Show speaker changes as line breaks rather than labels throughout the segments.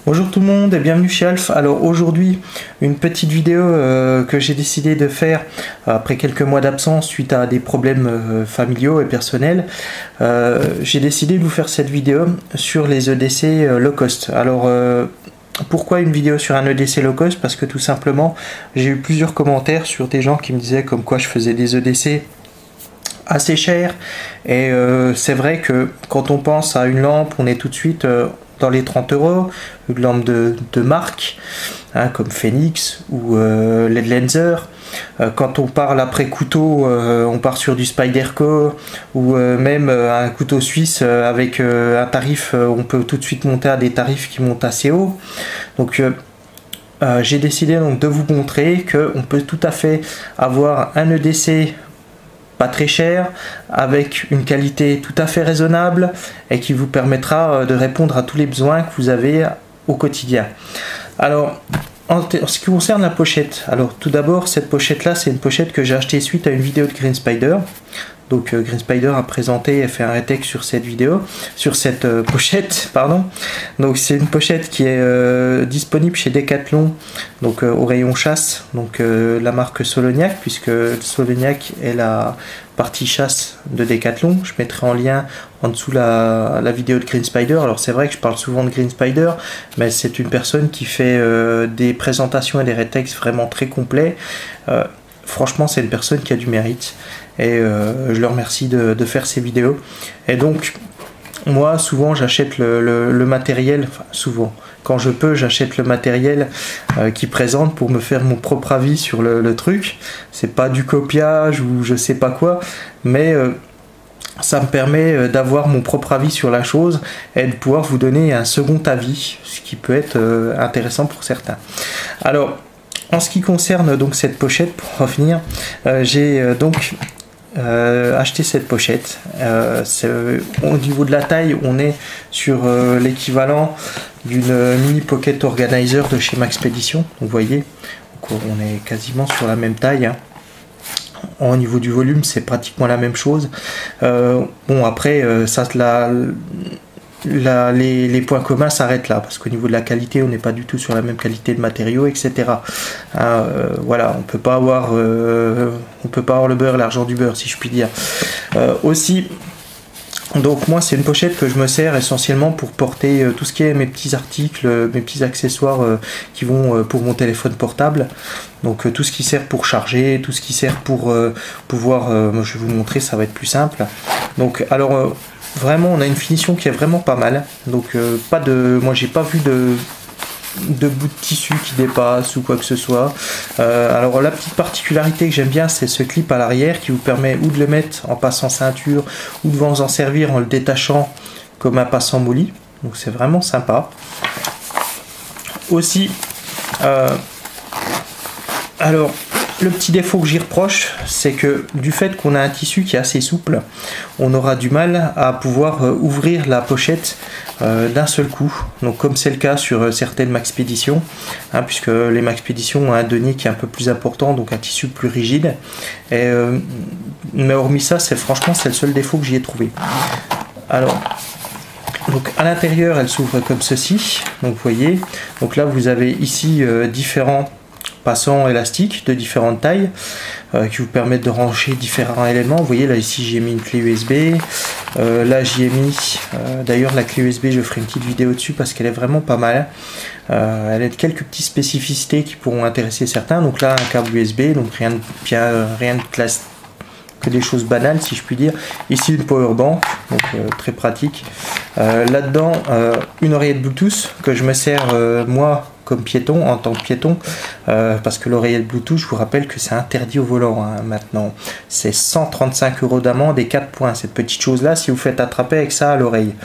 Bonjour tout le monde et bienvenue chez Alf. Alors aujourd'hui une petite vidéo que j'ai décidé de faire après quelques mois d'absence suite à des problèmes familiaux et personnels. J'ai décidé de vous faire cette vidéo sur les EDC low cost. Alors pourquoi une vidéo sur un EDC low cost? Parce que tout simplement j'ai eu plusieurs commentaires sur des gens qui me disaient comme quoi je faisais des EDC assez chers et c'est vrai que quand on pense à une lampe on est tout de suite dans les 30 €, une lampe de marque hein, comme Phoenix ou LED Lenser. Quand on parle après couteau, on part sur du Spyderco ou même un couteau suisse avec un tarif, on peut tout de suite monter à des tarifs qui montent assez haut. Donc j'ai décidé donc de vous montrer qu'on peut tout à fait avoir un EDC pas très cher, avec une qualité tout à fait raisonnable et qui vous permettra de répondre à tous les besoins que vous avez au quotidien. Alors, en ce qui concerne la pochette, alors tout d'abord, cette pochette-là, c'est une pochette que j'ai achetée suite à une vidéo de Green Spider. Donc Green Spider a présenté et fait un retake sur cette vidéo, sur cette pochette, pardon. Donc c'est une pochette qui est disponible chez Decathlon, donc au rayon chasse, donc la marque Soloniac, puisque Soloniac est la partie chasse de Decathlon. Je mettrai en lien en dessous la vidéo de Green Spider. Alors c'est vrai que je parle souvent de Green Spider, mais c'est une personne qui fait des présentations et des retakes vraiment très complets. Franchement, c'est une personne qui a du mérite et je le remercie de faire ces vidéos. Et donc, moi, souvent, j'achète le matériel, enfin, souvent, quand je peux, j'achète le matériel qui présente pour me faire mon propre avis sur le truc. C'est pas du copiage ou je sais pas quoi, mais ça me permet d'avoir mon propre avis sur la chose et de pouvoir vous donner un second avis, ce qui peut être intéressant pour certains. Alors, en ce qui concerne donc cette pochette, pour revenir, j'ai donc acheté cette pochette. Au niveau de la taille, on est sur l'équivalent d'une mini pocket organizer de chez Maxpedition. Donc, vous voyez, donc, on est quasiment sur la même taille. Hein. Au niveau du volume, c'est pratiquement la même chose. Bon, après, ça, les points communs s'arrêtent là, parce qu'au niveau de la qualité, on n'est pas du tout sur la même qualité de matériaux, etc. Voilà, on peut pas avoir le beurre, l'argent du beurre, si je puis dire. Aussi, donc moi c'est une pochette que je me sers essentiellement pour porter tout ce qui est mes petits articles, mes petits accessoires qui vont pour mon téléphone portable. Donc tout ce qui sert pour charger, tout ce qui sert pour pouvoir, je vais vous montrer, ça va être plus simple. Donc alors vraiment on a une finition qui est vraiment pas mal. Donc moi j'ai pas vu de bout de tissu qui dépasse ou quoi que ce soit. Alors la petite particularité que j'aime bien, c'est ce clip à l'arrière qui vous permet ou de le mettre en passant ceinture ou de vous en servir en le détachant comme un passant molly. Donc c'est vraiment sympa. Aussi alors le petit défaut que j'y reproche, c'est que du fait qu'on a un tissu qui est assez souple, on aura du mal à pouvoir ouvrir la pochette d'un seul coup. Donc comme c'est le cas sur certaines Maxpedition, hein, puisque les Maxpedition ont un denier qui est un peu plus important, donc un tissu plus rigide. Mais hormis ça, franchement c'est le seul défaut que j'y ai trouvé. Alors, donc à l'intérieur, elle s'ouvre comme ceci. Donc vous voyez, donc là vous avez ici différents passants élastiques de différentes tailles qui vous permettent de ranger différents éléments. Vous voyez là ici j'ai mis une clé USB, là j'y ai mis d'ailleurs la clé USB, je ferai une petite vidéo dessus parce qu'elle est vraiment pas mal. Elle a quelques petites spécificités qui pourront intéresser certains. Donc là un câble USB, donc rien de classe, que des choses banales si je puis dire. Ici une power bank, donc très pratique. Là dedans une oreillette Bluetooth que je me sers moi comme piéton, en tant que piéton, parce que l'oreillette Bluetooth, je vous rappelle que c'est interdit au volant hein, maintenant. C'est 135 € d'amende et 4 points, cette petite chose là, si vous faites attraper avec ça à l'oreille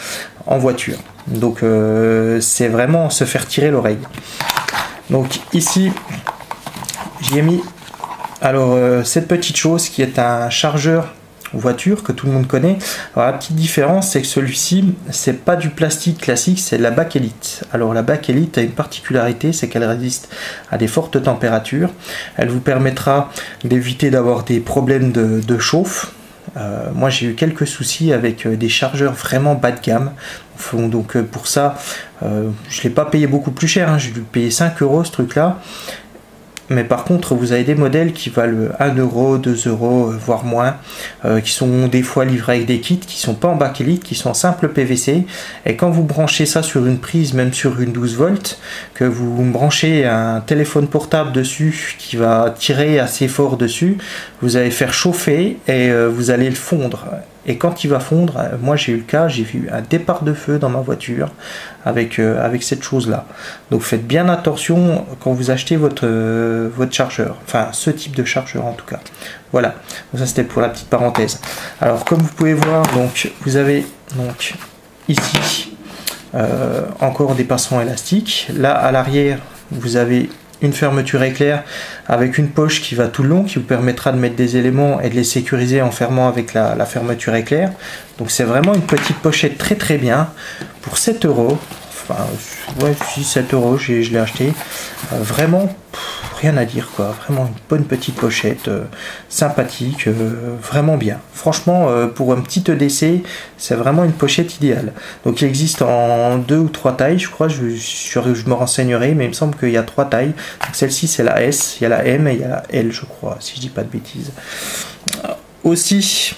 en voiture. Donc c'est vraiment se faire tirer l'oreille. Donc ici j'y ai mis alors cette petite chose qui est un chargeur voiture que tout le monde connaît. Alors la petite différence, c'est que celui-ci c'est pas du plastique classique, c'est de la bakélite. Alors la bakélite a une particularité, c'est qu'elle résiste à des fortes températures. Elle vous permettra d'éviter d'avoir des problèmes de chauffe Moi j'ai eu quelques soucis avec des chargeurs vraiment bas de gamme. Donc pour ça, je l'ai pas payé beaucoup plus cher, hein. J'ai dû payer 5 € ce truc là. Mais par contre, vous avez des modèles qui valent 1 €, 2 €, voire moins, qui sont des fois livrés avec des kits qui sont pas en bakélite, qui sont en simple PVC. Et quand vous branchez ça sur une prise, même sur une 12 volts, que vous branchez un téléphone portable dessus qui va tirer assez fort dessus, vous allez faire chauffer et vous allez le fondre. Et quand il va fondre, moi j'ai eu le cas, j'ai vu un départ de feu dans ma voiture avec cette chose-là. Donc faites bien attention quand vous achetez votre chargeur, enfin ce type de chargeur en tout cas. Voilà, donc ça c'était pour la petite parenthèse. Alors comme vous pouvez voir, donc vous avez donc ici encore des passants élastiques. Là à l'arrière, vous avez une fermeture éclair avec une poche qui va tout le long, qui vous permettra de mettre des éléments et de les sécuriser en fermant avec la fermeture éclair. Donc c'est vraiment une petite pochette très très bien pour 7 €. Enfin, ouais, si 7 €, je l'ai acheté. Vraiment, rien à dire quoi. Vraiment une bonne petite pochette, sympathique, vraiment bien. Franchement, pour un petit EDC, c'est vraiment une pochette idéale. Donc il existe en 2 ou 3 tailles, je crois. Je me renseignerai, mais il me semble qu'il y a 3 tailles. Celle-ci c'est la S, il y a la M et il y a la L, je crois, si je dis pas de bêtises. Aussi.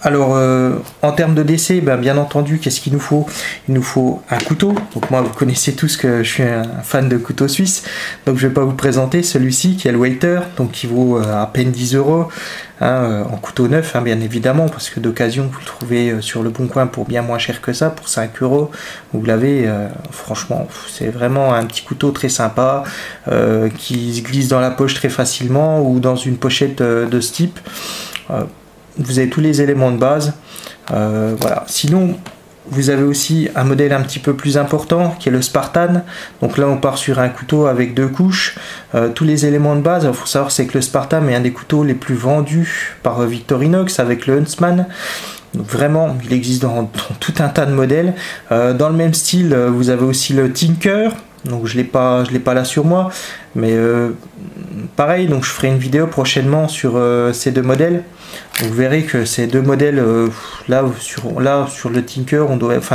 Alors en termes de décès, bien entendu, qu'est-ce qu'il nous faut? Il nous faut un couteau. Donc moi vous connaissez tous que je suis un fan de couteau suisse, donc je vais pas vous présenter celui-ci qui est le Waiter, donc qui vaut à peine 10 €, hein, en couteau neuf, hein, bien évidemment, parce que d'occasion vous le trouvez sur le Bon Coin pour bien moins cher que ça, pour 5 €. Vous l'avez, franchement c'est vraiment un petit couteau très sympa, qui se glisse dans la poche très facilement ou dans une pochette de ce type. Vous avez tous les éléments de base, voilà. Sinon vous avez aussi un modèle un petit peu plus important qui est le Spartan. Donc là on part sur un couteau avec 2 couches, tous les éléments de base. Il faut savoir c'est que le Spartan est un des couteaux les plus vendus par Victorinox avec le Huntsman. Donc vraiment il existe dans tout un tas de modèles. Dans le même style vous avez aussi le Tinker. Donc je l'ai pas là sur moi, mais pareil, donc je ferai une vidéo prochainement sur ces deux modèles. Vous verrez que ces deux modèles, là sur le Tinker,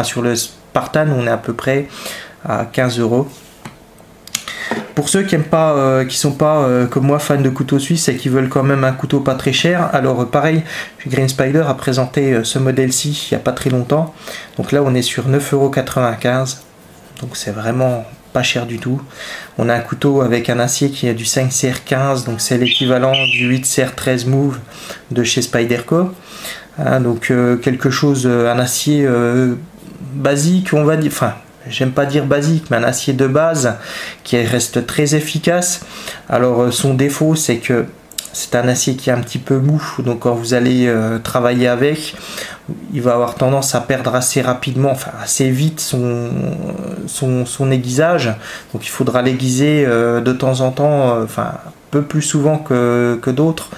sur le Spartan, on est à peu près à 15 €. Pour ceux qui aiment pas, qui sont pas comme moi fans de couteaux suisses et qui veulent quand même un couteau pas très cher, alors pareil, Green Spider a présenté ce modèle-ci il n'y a pas très longtemps. Donc là on est sur 9,95 €. Donc c'est vraiment pas cher du tout. On a un couteau avec un acier qui est du 5CR15, donc c'est l'équivalent du 8CR13 Move de chez Spyderco. Hein, donc quelque chose, un acier basique, on va dire, enfin j'aime pas dire basique, mais un acier de base qui reste très efficace. Alors son défaut c'est que c'est un acier qui est un petit peu mou, donc quand vous allez travailler avec, il va avoir tendance à perdre assez rapidement, enfin assez vite son aiguisage. Donc il faudra l'aiguiser de temps en temps, enfin un peu plus souvent que d'autres,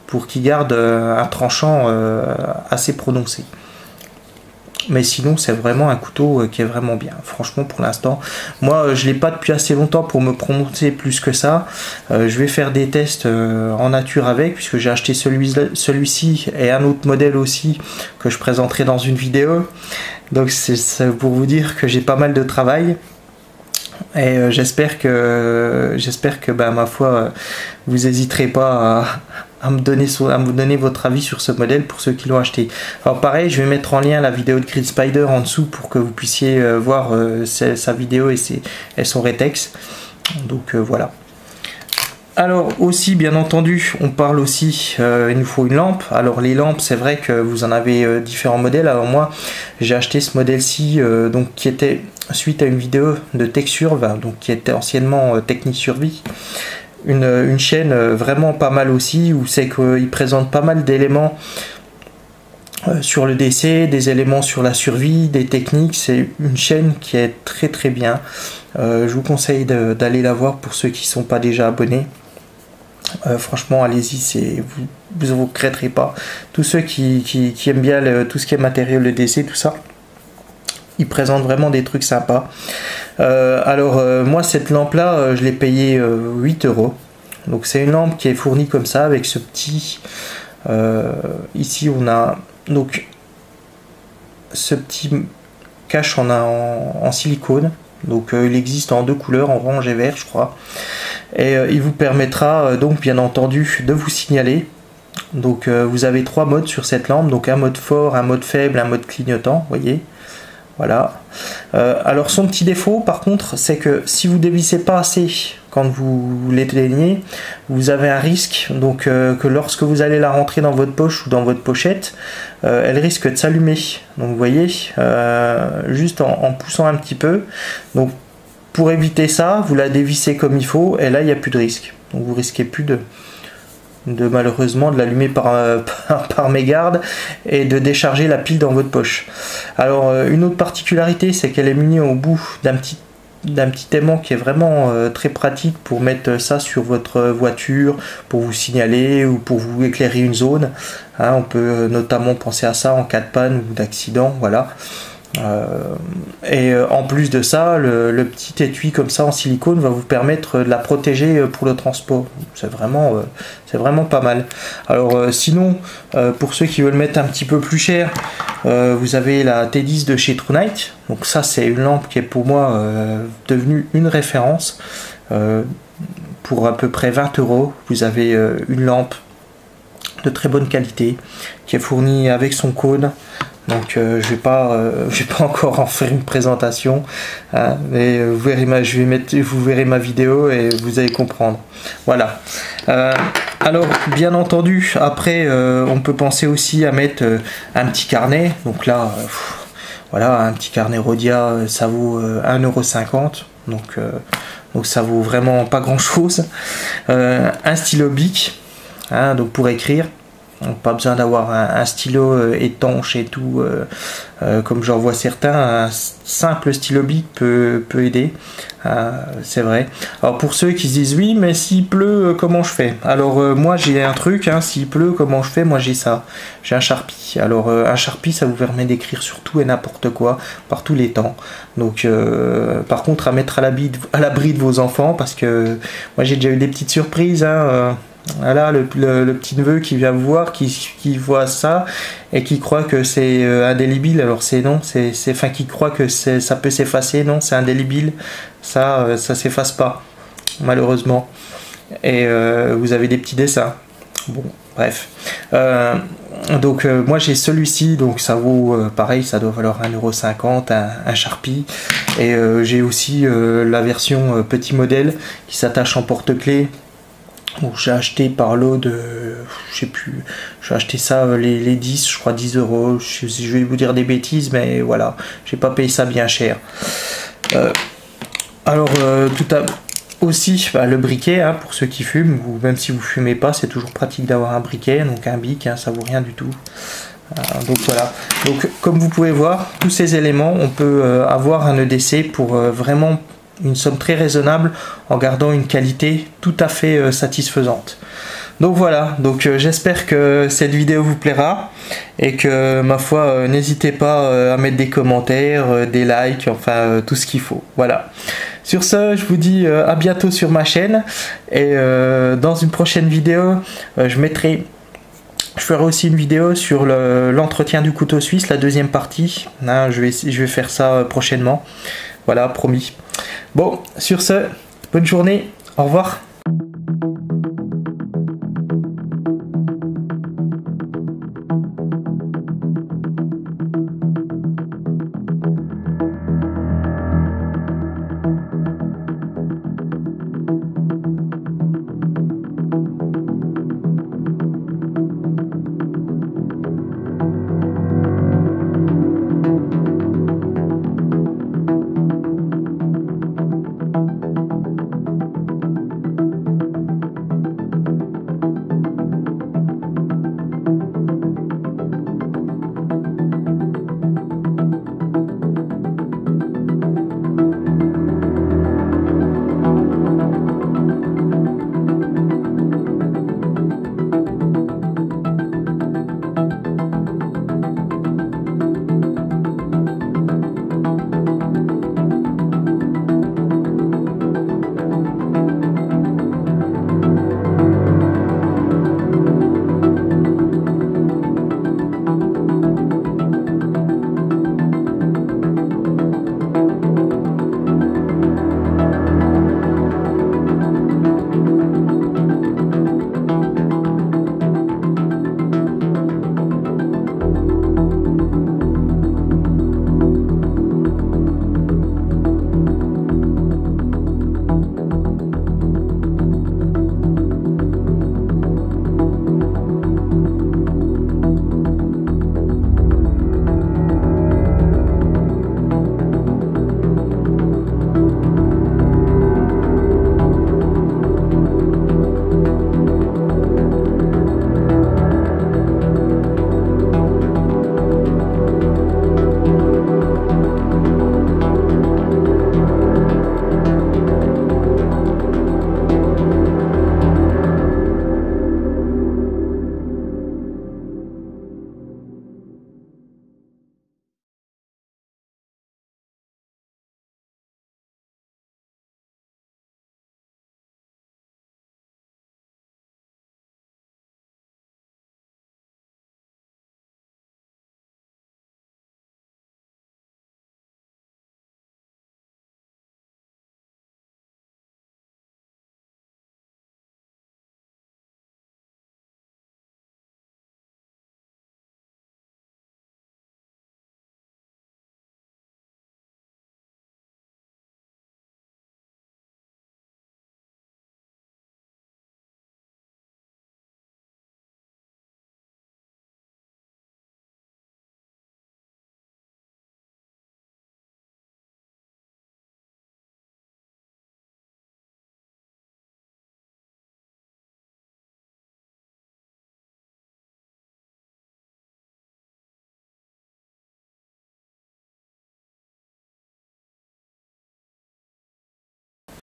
pour qu'il garde un tranchant assez prononcé. Mais sinon c'est vraiment un couteau qui est vraiment bien, franchement pour l'instant. Moi je l'ai pas depuis assez longtemps pour me prononcer plus que ça. Je vais faire des tests en nature avec, puisque j'ai acheté celui-ci et un autre modèle aussi que je présenterai dans une vidéo. Donc c'est pour vous dire que j'ai pas mal de travail. Et j'espère que ma foi vous n'hésiterez pas à me donner votre avis sur ce modèle pour ceux qui l'ont acheté. Alors pareil, je vais mettre en lien la vidéo de Green Spider en dessous pour que vous puissiez voir sa vidéo et son rétex. Donc voilà. Alors aussi bien entendu on parle aussi, il nous faut une lampe. Alors les lampes c'est vrai que vous en avez différents modèles. Alors moi j'ai acheté ce modèle-ci donc qui était suite à une vidéo de TechSurv, donc qui était anciennement Technique Survie. Une chaîne vraiment pas mal aussi, où c'est qu'il présente pas mal d'éléments sur le décès, des éléments sur la survie, des techniques. C'est une chaîne qui est très très bien. Je vous conseille d'aller la voir pour ceux qui ne sont pas déjà abonnés. Franchement allez-y, vous ne regretterez pas. Tous ceux qui aiment bien tout ce qui est matériel, le décès, tout ça, ils présentent vraiment des trucs sympas. Moi cette lampe là je l'ai payé 8 €. Donc c'est une lampe qui est fournie comme ça avec ce petit Ici on a donc ce petit cache en silicone. Donc il existe en deux couleurs, en orange et vert je crois. Et il vous permettra donc bien entendu de vous signaler. Donc vous avez trois modes sur cette lampe, donc un mode fort, un mode faible, un mode clignotant, vous voyez. Voilà. Alors son petit défaut par contre, c'est que si vous dévissez pas assez quand vous l'éteignez, vous avez un risque donc que lorsque vous allez la rentrer dans votre poche ou dans votre pochette, elle risque de s'allumer. Donc vous voyez, juste en poussant un petit peu. Donc pour éviter ça, vous la dévissez comme il faut et là il n'y a plus de risque. Donc vous risquez plus de malheureusement de l'allumer par mégarde et de décharger la pile dans votre poche. Alors une autre particularité, c'est qu'elle est munie au bout d'un petit aimant qui est vraiment très pratique pour mettre ça sur votre voiture, pour vous signaler ou pour vous éclairer une zone. Hein, on peut notamment penser à ça en cas de panne ou d'accident, voilà. Et en plus de ça, le petit étui comme ça en silicone va vous permettre de la protéger pour le transport. C'est vraiment pas mal. Alors sinon, pour ceux qui veulent mettre un petit peu plus cher, vous avez la T10 de chez TrueNight. Donc ça c'est une lampe qui est pour moi devenue une référence. Pour à peu près 20 €, vous avez une lampe de très bonne qualité qui est fournie avec son cône. Donc je vais pas encore en faire une présentation, hein, mais vous verrez vous verrez ma vidéo et vous allez comprendre. Voilà. Alors bien entendu, après on peut penser aussi à mettre un petit carnet. Donc là, voilà, un petit carnet Rhodia, ça vaut 1,50 €. Donc ça vaut vraiment pas grand chose. Un stylo Bic, hein, donc pour écrire. Donc, pas besoin d'avoir un stylo étanche et tout, comme j'en vois certains. Un simple stylo Bic peut aider, c'est vrai. Alors pour ceux qui se disent oui, mais s'il pleut, comment je fais? Alors moi j'ai un truc, hein, s'il pleut, comment je fais? Moi j'ai ça, j'ai un Sharpie. Alors un Sharpie, ça vous permet d'écrire sur tout et n'importe quoi, par tous les temps. Donc par contre à mettre à l'abri de vos enfants, parce que moi j'ai déjà eu des petites surprises, hein, voilà, le petit neveu qui vient vous voir, qui voit ça et qui croit que c'est indélébile. Alors c'est non, enfin qui croit que ça peut s'effacer. Non, c'est indélébile. Ça s'efface pas, malheureusement. Et vous avez des petits dessins. Bon, bref. Donc moi j'ai celui-ci, donc ça vaut pareil, ça doit valoir 1,50 €, un Sharpie. Et j'ai aussi la version petit modèle qui s'attache en porte-clés. Bon, j'ai acheté par lot de, je sais plus, j'ai acheté ça les 10, je crois 10 €. Je vais vous dire des bêtises, mais voilà, j'ai pas payé ça bien cher. Alors aussi le briquet, hein, pour ceux qui fument, ou même si vous fumez pas, c'est toujours pratique d'avoir un briquet, donc un bic, hein, ça vaut rien du tout. Donc voilà, donc comme vous pouvez voir, tous ces éléments, on peut avoir un EDC pour vraiment une somme très raisonnable en gardant une qualité tout à fait satisfaisante. Donc voilà, donc j'espère que cette vidéo vous plaira et que ma foi n'hésitez pas à mettre des commentaires, des likes, enfin tout ce qu'il faut. Voilà. Sur ce, je vous dis à bientôt sur ma chaîne et dans une prochaine vidéo, je ferai aussi une vidéo sur l'entretien du couteau suisse, la deuxième partie. Hein, je vais faire ça prochainement. Voilà, promis. Bon, sur ce, bonne journée, au revoir.